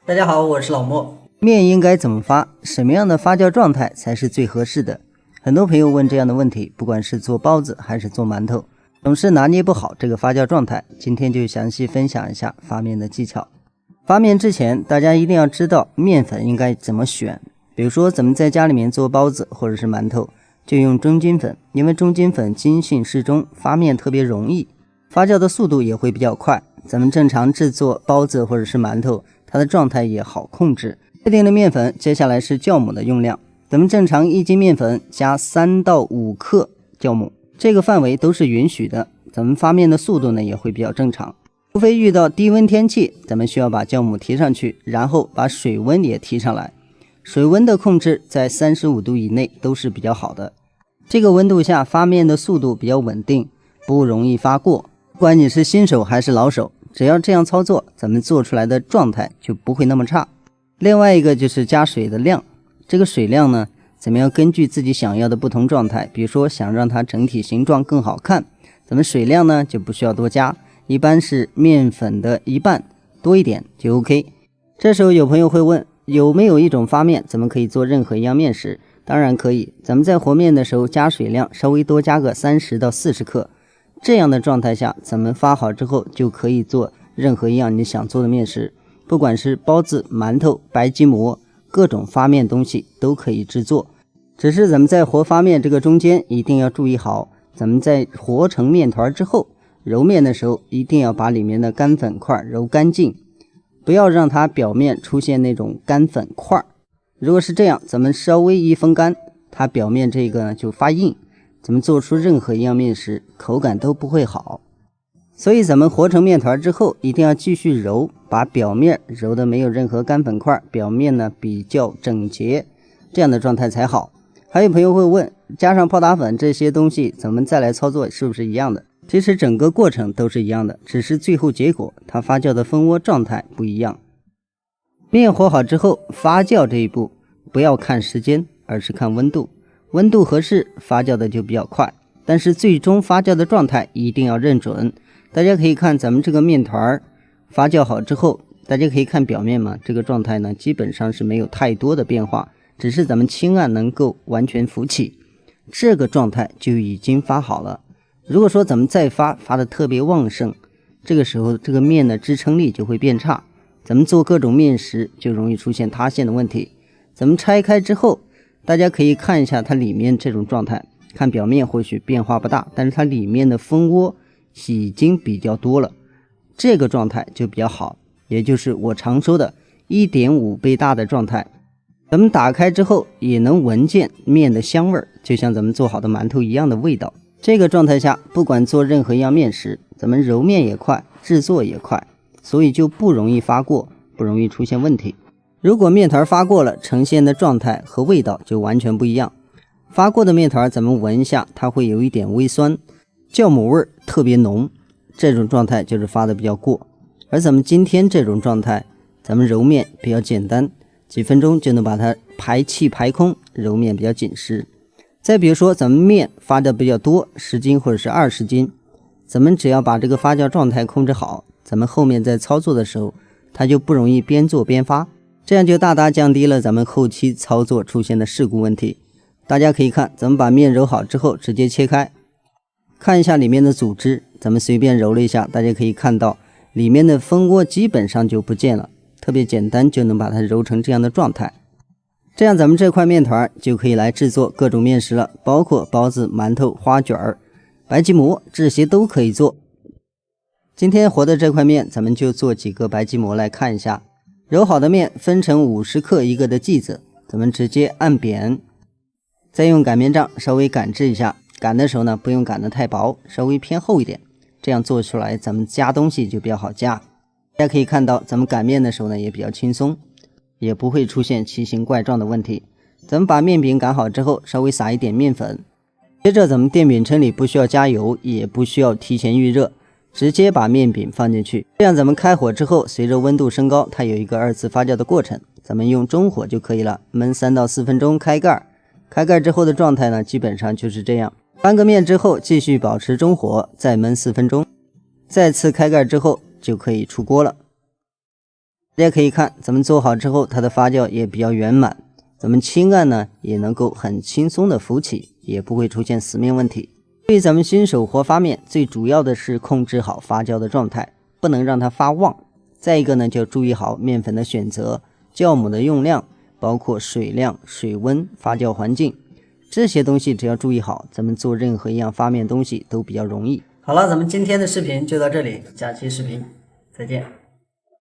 大家好，我是老莫。面应该怎么发？什么样的发酵状态才是最合适的？很多朋友问这样的问题，不管是做包子还是做馒头，总是拿捏不好这个发酵状态。今天就详细分享一下发面的技巧。发面之前，大家一定要知道面粉应该怎么选。比如说咱们在家里面做包子或者是馒头，就用中筋粉，因为中筋粉筋性适中，发面特别容易，发酵的速度也会比较快。咱们正常制作包子或者是馒头，它的状态也好控制。确定的面粉，接下来是酵母的用量。咱们正常1斤面粉加3到5克酵母，这个范围都是允许的。咱们发面的速度呢也会比较正常，除非遇到低温天气，咱们需要把酵母提上去，然后把水温也提上来。水温的控制在35度以内都是比较好的。这个温度下发面的速度比较稳定，不容易发过。不管你是新手还是老手，只要这样操作，咱们做出来的状态就不会那么差。另外一个就是加水的量，这个水量呢，咱们要根据自己想要的不同状态，比如说想让它整体形状更好看，咱们水量呢就不需要多加，一般是面粉的一半多一点就 OK。 这时候有朋友会问，有没有一种发面咱们可以做任何一样面食？当然可以，咱们在和面的时候加水量稍微多加个30到40克，这样的状态下咱们发好之后就可以做任何一样你想做的面食，不管是包子、馒头、白吉馍，各种发面东西都可以制作。只是咱们在和发面这个中间一定要注意好，咱们在和成面团之后揉面的时候一定要把里面的干粉块揉干净，不要让它表面出现那种干粉块。如果是这样，咱们稍微一风干，它表面这个呢就发硬，咱们做出任何一样面食口感都不会好。所以咱们和成面团之后一定要继续揉，把表面揉的没有任何干粉块，表面呢比较整洁，这样的状态才好。还有朋友会问，加上泡打粉这些东西咱们再来操作是不是一样的？其实整个过程都是一样的，只是最后结果它发酵的蜂窝状态不一样。面和好之后，发酵这一步不要看时间，而是看温度，温度合适发酵的就比较快，但是最终发酵的状态一定要认准。大家可以看咱们这个面团发酵好之后，大家可以看表面嘛，这个状态呢基本上是没有太多的变化，只是咱们轻按能够完全浮起，这个状态就已经发好了。如果说咱们再发的特别旺盛，这个时候这个面的支撑力就会变差，咱们做各种面食就容易出现塌陷的问题。咱们拆开之后，大家可以看一下它里面这种状态，看表面或许变化不大，但是它里面的蜂窝已经比较多了，这个状态就比较好，也就是我常说的 1.5 倍大的状态。咱们打开之后也能闻见面的香味，就像咱们做好的馒头一样的味道。这个状态下不管做任何一样面食，咱们揉面也快，制作也快，所以就不容易发过，不容易出现问题。如果面团发过了，呈现的状态和味道就完全不一样。发过的面团咱们闻一下，它会有一点微酸，酵母味特别浓，这种状态就是发的比较过。而咱们今天这种状态，咱们揉面比较简单，几分钟就能把它排气排空，揉面比较紧实。再比如说咱们面发的比较多，10斤或者是20斤，咱们只要把这个发酵状态控制好，咱们后面在操作的时候它就不容易边做边发，这样就大大降低了咱们后期操作出现的事故问题。大家可以看，咱们把面揉好之后直接切开，看一下里面的组织，咱们随便揉了一下，大家可以看到里面的蜂窝基本上就不见了，特别简单就能把它揉成这样的状态。这样咱们这块面团就可以来制作各种面食了，包括包子、馒头、花卷、白吉馍，这些都可以做。今天和的这块面咱们就做几个白吉馍来看一下。揉好的面分成50克一个的剂子，咱们直接按扁，再用擀面杖稍微擀制一下，擀的时候呢不用擀得太薄，稍微偏厚一点，这样做出来咱们夹东西就比较好夹。大家可以看到咱们擀面的时候呢也比较轻松，也不会出现奇形怪状的问题。咱们把面饼擀好之后，稍微撒一点面粉，接着咱们电饼铛里不需要加油，也不需要提前预热，直接把面饼放进去。这样咱们开火之后，随着温度升高，它有一个2次发酵的过程，咱们用中火就可以了，焖3到4分钟，开盖。开盖之后的状态呢，基本上就是这样。翻个面之后，继续保持中火，再焖4分钟，再次开盖之后就可以出锅了。大家可以看，咱们做好之后，它的发酵也比较圆满，咱们青案呢也能够很轻松的浮起，也不会出现死面问题。对于咱们新手和发面，最主要的是控制好发酵的状态，不能让它发旺。再一个呢，就要注意好面粉的选择、酵母的用量，包括水量、水温、发酵环境，这些东西只要注意好，咱们做任何一样发面东西都比较容易。好了，咱们今天的视频就到这里，下期视频再见。